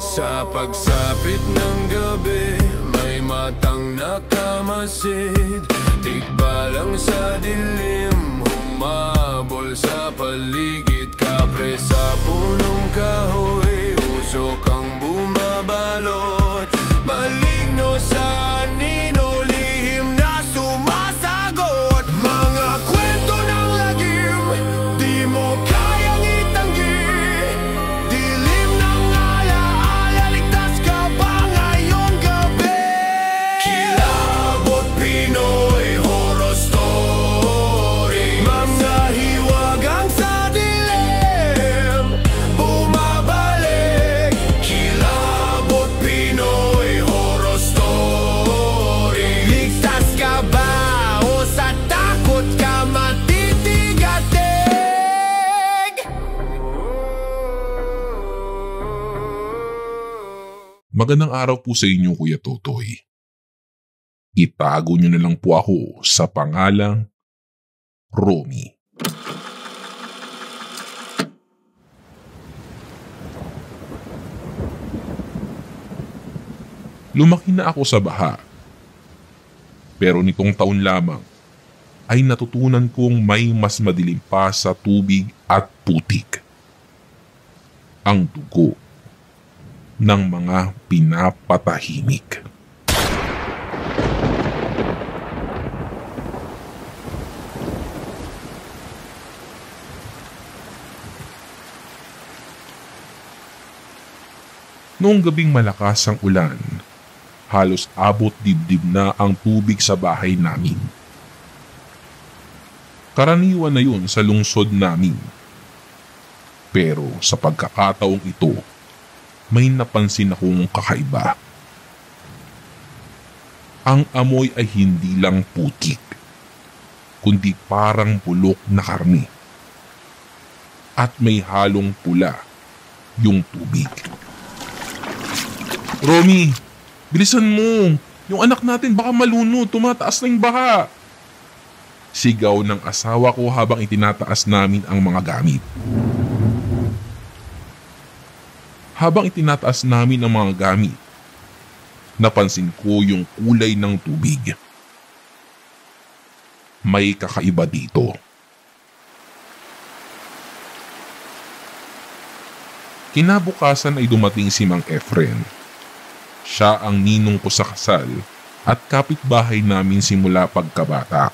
Sa pagsapit ng gabi, may matang nakamasid. Tigbalang sa dilim, humabol sa paligid. Kapre sa punong kahoy, usok ang bumabalot. Maligno sa anino, lihim na sumasagot. Mga kwento ng lagim, di mo kayang itanggi. Dilim ng alaala, ligtas ka ba ngayong gabi? Kilabot Pinoy horror story, mga hiwagang sa dilim, bumabalik. Kilabot Pinoy horror story. Ligtas ka ba o sa takot ka matitigatig? Magandang araw po sa inyo, Kuya Totoy. Itago niyo na lang po ako sa pangalang Romy. Lumaki na ako sa baha. Pero nitong taon lamang ay natutunan kong may mas madilim pa sa tubig at putik. Ang dugo ng mga pinapatahimik. Noong gabing malakas ang ulan, halos abot dibdib na ang tubig sa bahay namin. Karaniwan na yun sa lungsod namin. Pero sa pagkakataong ito, may napansin akong kakaiba. Ang amoy ay hindi lang putik, kundi parang bulok na karne. At may halong pula yung tubig. Romy, bilisan mo! Yung anak natin baka malunod, tumataas na yung baha! Sigaw ng asawa ko habang itinataas namin ang mga gamit. Habang itinataas namin ang mga gamit, napansin ko yung kulay ng tubig. May kakaiba dito. Kinabukasan ay dumating si Mang Efren. Siya ang ninong ko sa kasal at kapitbahay namin simula pagkabata.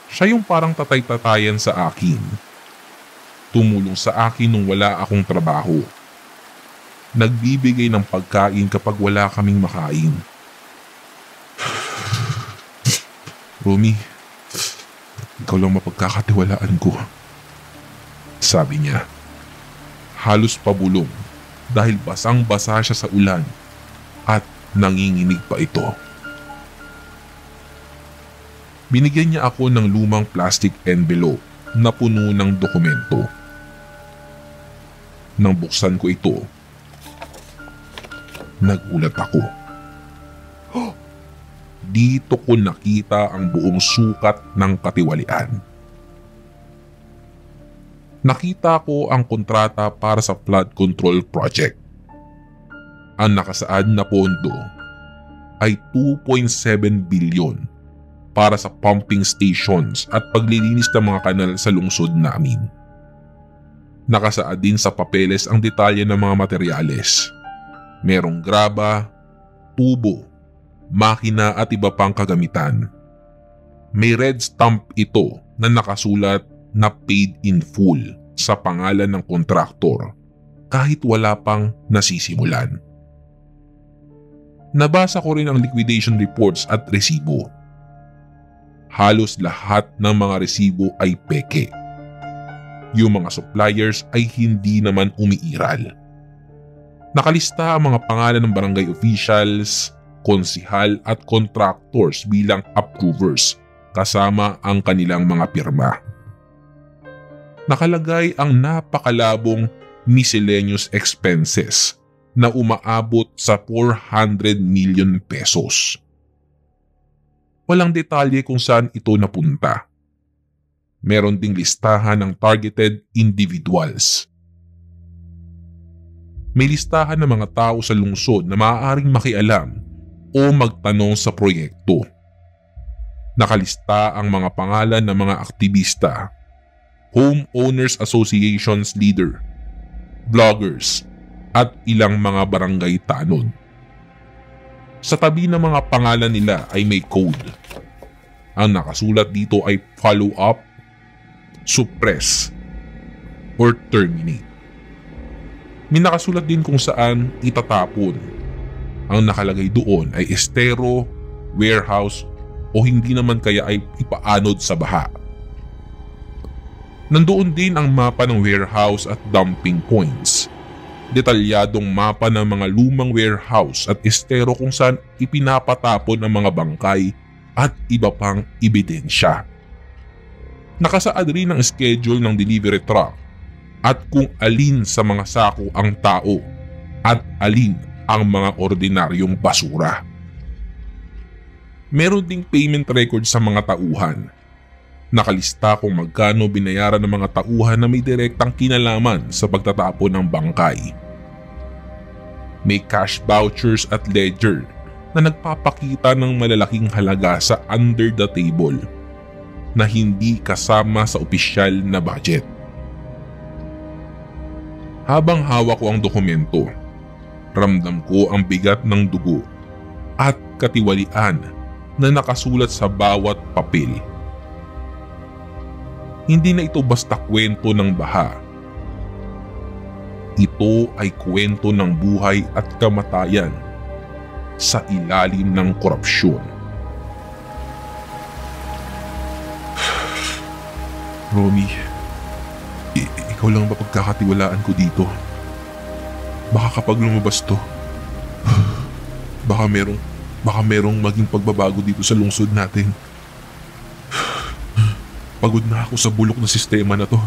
Siya yung parang tatay-tatayan sa akin. Tumulong sa akin nung wala akong trabaho. Nagbibigay ng pagkain kapag wala kaming makain. Romy, ikaw lang mapagkakatiwalaan ko. Sabi niya. Halos pabulong dahil basang-basa siya sa ulan at nanginginig pa ito. Binigyan niya ako ng lumang plastic envelope na puno ng dokumento. Nang buksan ko ito, nagulat ako. Dito ko nakita ang buong sukat ng katiwalian. Nakita ko ang kontrata para sa flood control project. Ang nakasaad na pondo ay 2.7 bilyon para sa pumping stations at paglilinis ng mga kanal sa lungsod namin. Nakasaad din sa papeles ang detalye ng mga materyales. Merong graba, tubo, makina at iba pang kagamitan. May red stamp ito na nakasulat na paid in full sa pangalan ng kontraktor kahit wala pang nasisimulan. Nabasa ko rin ang liquidation reports at resibo. Halos lahat ng mga resibo ay peke. Yung mga suppliers ay hindi naman umiiral. Nakalista ang mga pangalan ng barangay officials, konsihal at contractors bilang approvers kasama ang kanilang mga pirma. Nakalagay ang napakalabong miscellaneous expenses na umaabot sa 400 million pesos. Walang detalye kung saan ito napunta. Meron ding listahan ng targeted individuals. May listahan ng mga tao sa lungsod na maaaring makialam o magtanong sa proyekto. Nakalista ang mga pangalan ng mga aktivista, homeowners associations leader, vloggers, at ilang mga barangay tanod. Sa tabi ng mga pangalan nila ay may code. Ang nakasulat dito ay follow up, suppress, or terminate. May nakasulat din kung saan itatapon. Ang nakalagay doon ay estero, warehouse, o hindi naman kaya ay ipaanod sa baha. Nandoon din ang mapa ng warehouse at dumping points. Detalyadong mapa ng mga lumang warehouse at estero kung saan ipinapatapon ang mga bangkay at iba pang ebidensya. Nakasaad rin ang schedule ng delivery truck at kung alin sa mga sako ang tao at alin ang mga ordinaryong basura. Meron ding payment record sa mga tauhan. Nakalista kung magkano binayaran ng mga tauhan na may direktang kinalaman sa pagtatapon ng bangkay. May cash vouchers at ledger na nagpapakita ng malalaking halaga sa under the table na hindi kasama sa opisyal na budget. Habang hawak ko ang dokumento, ramdam ko ang bigat ng dugo at katiwalian na nakasulat sa bawat papel. Hindi na ito basta kwento ng baha. Ito ay kwento ng buhay at kamatayan sa ilalim ng korupsyon. Romy, ikaw lang ba pagkakatiwalaan ko dito? Baka kapag lumabas to, baka merong maging pagbabago dito sa lungsod natin. Pagod na ako sa bulok na sistema na to.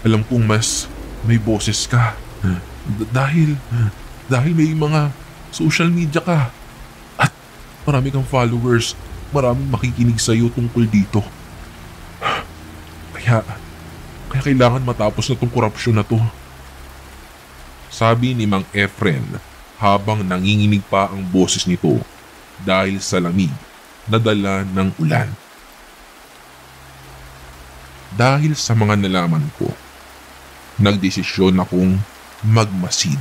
Alam kong mas may boses ka. Dahil may mga social media ka. At marami kang followers. Maraming makikinig sa'yo tungkol dito. Kaya kailangan matapos na tong korupsyon na to. Sabi ni Mang Efren habang nanginginig pa ang boses nito dahil sa lamig na dala ng ulan. Dahil sa mga nalaman ko, nagdesisyon akong magmasid.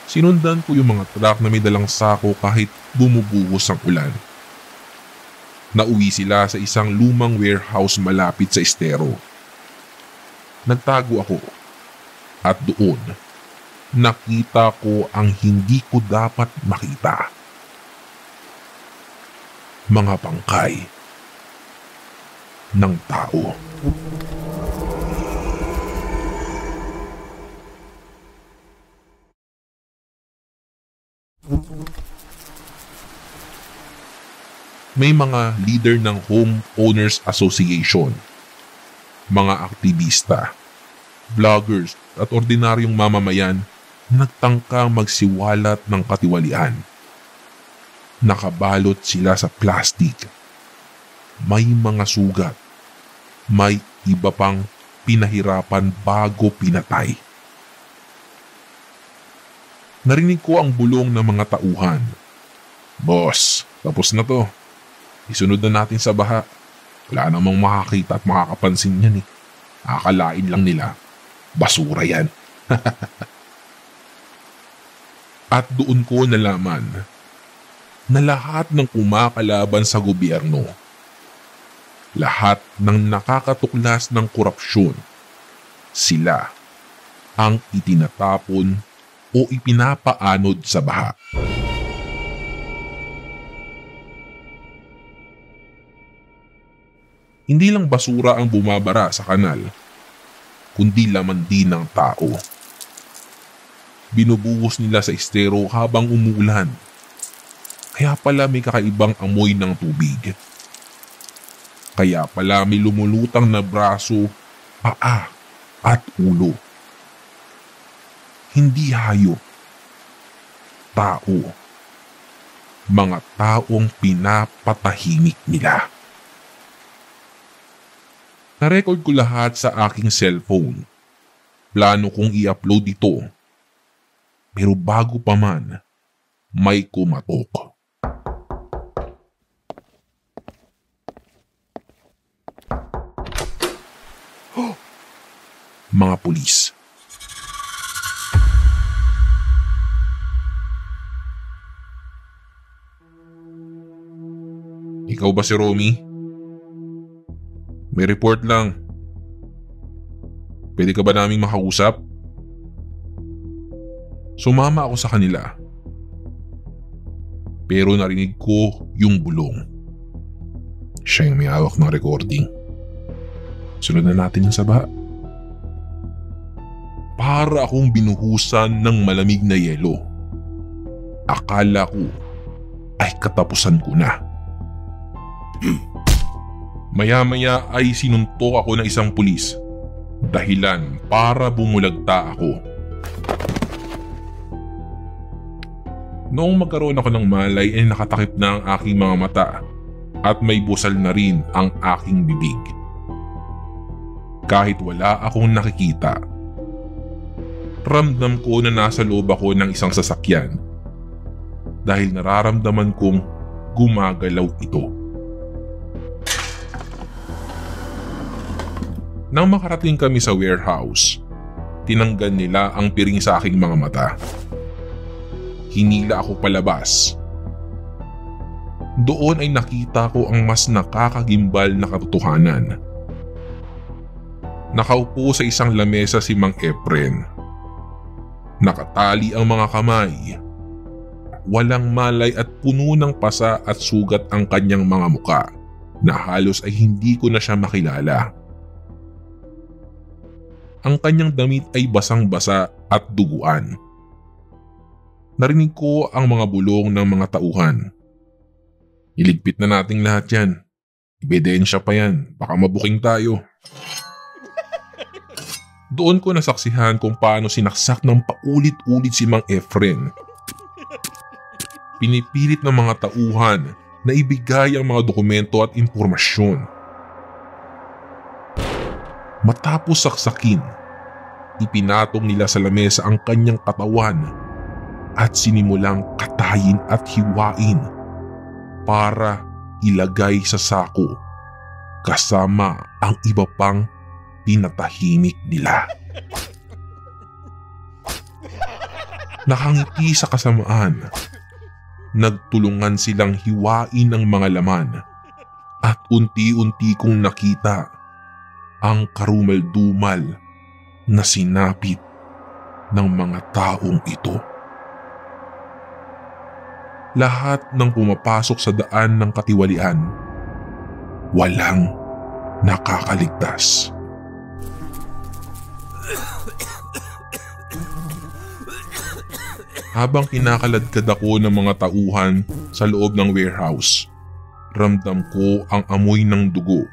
Sinundan ko yung mga truck na may dalang sako kahit bumubuhos ang ulan. Nauwi sila sa isang lumang warehouse malapit sa estero. Nagtago ako at doon nakita ko ang hindi ko dapat makita. Mga bangkay ng tao. May mga leader ng Homeowners Association, mga aktivista, vloggers at ordinaryong mamamayan nagtangkang magsiwalat ng katiwalian. Nakabalot sila sa plastic. May mga sugat. May iba pang pinahirapan bago pinatay. Narinig ko ang bulong ng mga tauhan. Boss, tapos na to. Isunod na natin sa baha. Wala namang makakita at makakapansin yan eh. Akalain lang nila. Basura yan. At doon ko nalaman na lahat ng kumakalaban sa gobyerno, lahat ng nakakatuklas ng korupsyon, sila ang itinatapon o ipinapaanod sa baha. Hindi lang basura ang bumabara sa kanal, kundi laman din ng tao. Binubuhos nila sa estero habang umuulan. Kaya pala may kakaibang amoy ng tubig. Kaya pala may lumulutang na braso, paa at ulo. Hindi hayop, tao. mga taong pinapatahimik nila. Na-record ko lahat sa aking cellphone. Plano kong i-upload ito. Pero bago pa man, may kumatok. Mga pulis. Ikaw ba si Romy? May report lang. Pwede ka ba naming makausap? Sumama ako sa kanila. Pero narinig ko yung bulong. Siya yung may hawak ng recording. Sunod na natin yung saba. Para akong binuhusan ng malamig na yelo. Akala ko ay katapusan ko na. Maya-maya ay sinuntok ako ng isang pulis. Dahilan para bumulagta ako. Noong magkaroon ako ng malay ay nakatakip na ang aking mga mata at may busal na rin ang aking bibig. Kahit wala akong nakikita, ramdam ko na nasa loob ako ng isang sasakyan dahil nararamdaman kong gumagalaw ito. Nang makarating kami sa warehouse, tinanggal nila ang piring sa aking mga mata. Hinila ako palabas. Doon ay nakita ko ang mas nakakagimbal na katotohanan. Nakaupo sa isang lamesa si Mang Efren. Nakatali ang mga kamay. Walang malay at puno ng pasa at sugat ang kanyang mga muka na halos ay hindi ko na siya makilala. Ang kanyang damit ay basang-basa at duguan. Narinig ko ang mga bulong ng mga tauhan. Iligpit na nating lahat yan. Ebidensya pa yan. Baka mabuking tayo. Doon ko nasaksihan kung paano sinaksak ng paulit-ulit si Mang Efren. Pinipilit ng mga tauhan na ibigay ang mga dokumento at impormasyon. Matapos saksakin, ipinatong nila sa lamesa ang kanyang katawan at sinimulang katayin at hiwain para ilagay sa sako kasama ang iba pang pinatahimik nila. Nakangiti sa kasamaan, nagtulungan silang hiwain ang mga laman at unti-unti kong nakita ang karumal-dumal na sinapit ng mga taong ito. Lahat ng pumapasok sa daan ng katiwalian, walang nakakaligtas. Habang kinakaladkad ako ng mga tauhan sa loob ng warehouse, ramdam ko ang amoy ng dugo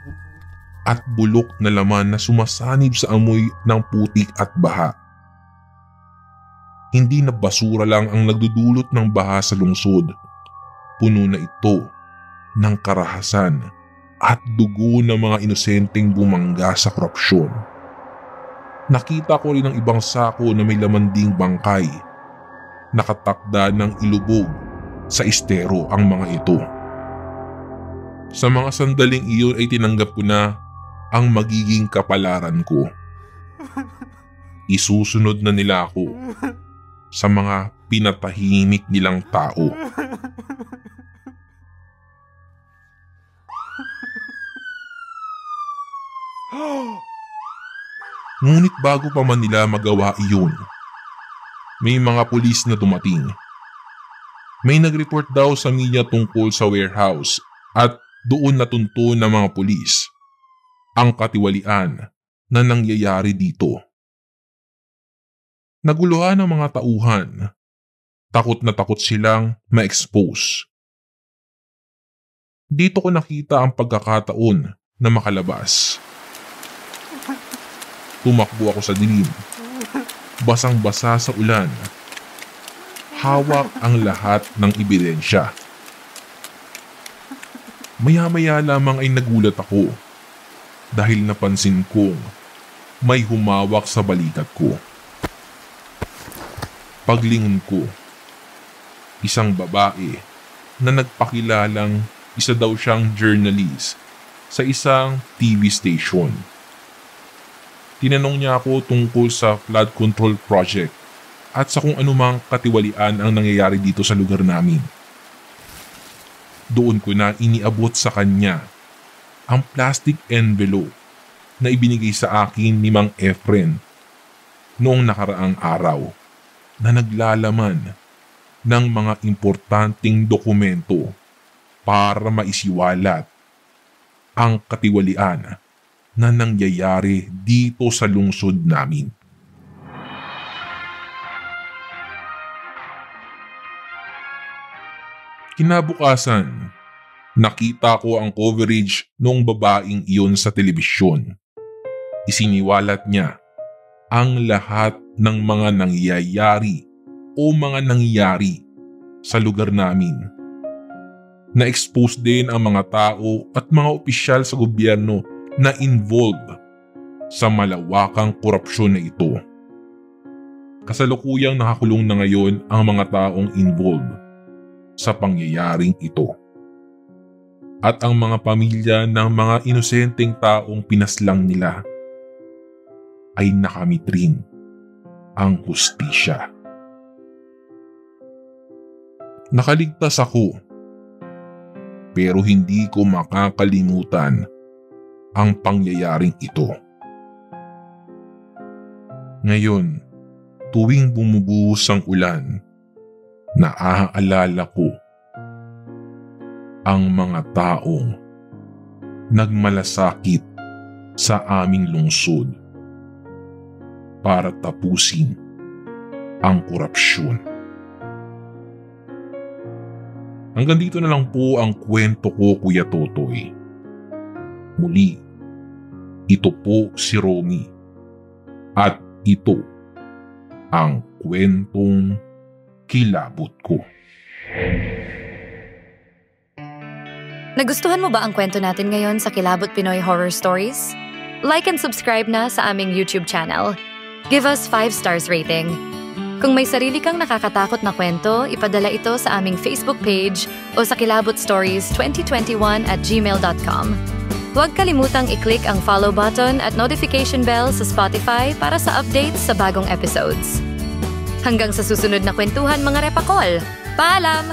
at bulok na laman na sumasanib sa amoy ng putik at baha. Hindi na basura lang ang nagdudulot ng baha sa lungsod. Puno na ito ng karahasan at dugo ng mga inosenteng bumangga sa korupsyon. Nakita ko rin ang ibang sako na may laman ding bangkay. Nakatakda ng ilubog sa estero ang mga ito. Sa mga sandaling iyon ay tinanggap ko na ang magiging kapalaran ko. Isusunod na nila ako sa mga pinatahimik nilang tao. Ngunit bago pa man nila magawa iyon, may mga pulis na dumating. May nag-report daw sa media tungkol sa warehouse at doon natunto ng mga pulis ang katiwalian na nangyayari dito. Naguluhan ang mga tauhan. Takot na takot silang ma-expose. Dito ko nakita ang pagkakataon na makalabas. Tumakbo ako sa dilim. Basang-basa sa ulan. Hawak ang lahat ng ebidensya. Maya-maya lamang ay nagulat ako dahil napansin kong may humawak sa balikat ko. Paglingon ko, isang babae na nagpakilalang isa daw siyang journalist sa isang TV station. Tinanong niya ako tungkol sa flood control project at sa kung anumang katiwalian ang nangyayari dito sa lugar namin. Doon ko na iniabot sa kanya ang plastic envelope na ibinigay sa akin ni Mang Efren noong nakaraang araw na naglalaman ng mga importanteng dokumento para maisiwalat ang katiwalian na nangyayari dito sa lungsod namin. Kinabukasan, nakita ko ang coverage ng babaeng iyon sa telebisyon. Isiniwalat niya ang lahat ng mga nangyayari o mga nangyayari sa lugar namin. Na-expose din ang mga tao at mga opisyal sa gobyerno na involved sa malawakang korupsyon na ito. Kasalukuyang nakakulong na ngayon ang mga taong involved sa pangyayaring ito. At ang mga pamilya ng mga inosenteng taong pinaslang nila ay nakamit rin ang hustisya. Nakaligtas ako, pero hindi ko makakalimutan ang pangyayaring ito. Ngayon, tuwing bumubuhos ang ulan, naaalala ko ang mga taong nagmalasakit sa aming lungsod para tapusin ang korupsyon. Hanggang dito na lang po ang kwento ko, Kuya Totoy. Muli, ito po si Romy at ito ang kwentong kilabot ko. Nagustuhan mo ba ang kwento natin ngayon sa Kilabot Pinoy Horror Stories? Like and subscribe na sa aming YouTube channel. Give us 5 stars rating. Kung may sarili kang nakakatakot na kwento, ipadala ito sa aming Facebook page o sa kilabotstories2021@gmail.com. Huwag kalimutang i-click ang follow button at notification bell sa Spotify para sa updates sa bagong episodes. Hanggang sa susunod na kwentuhan, mga repakol! Paalam!